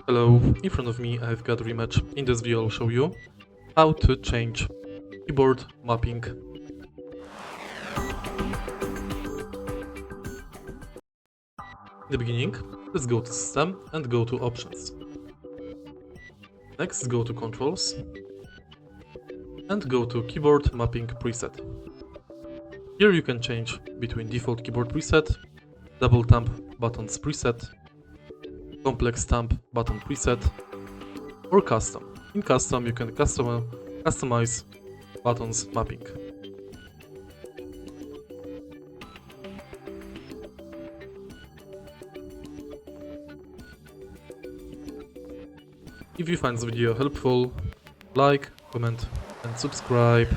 Hello, in front of me I've got REMATCH. In this video I'll show you how to change keyboard mapping. In the beginning, let's go to System and go to Options. Next, go to Controls and go to Keyboard Mapping Preset. Here you can change between default keyboard preset, double thumb buttons preset, complex thumb button preset, or custom. In custom you can customize buttons mapping. If you find this video helpful, like, comment and subscribe.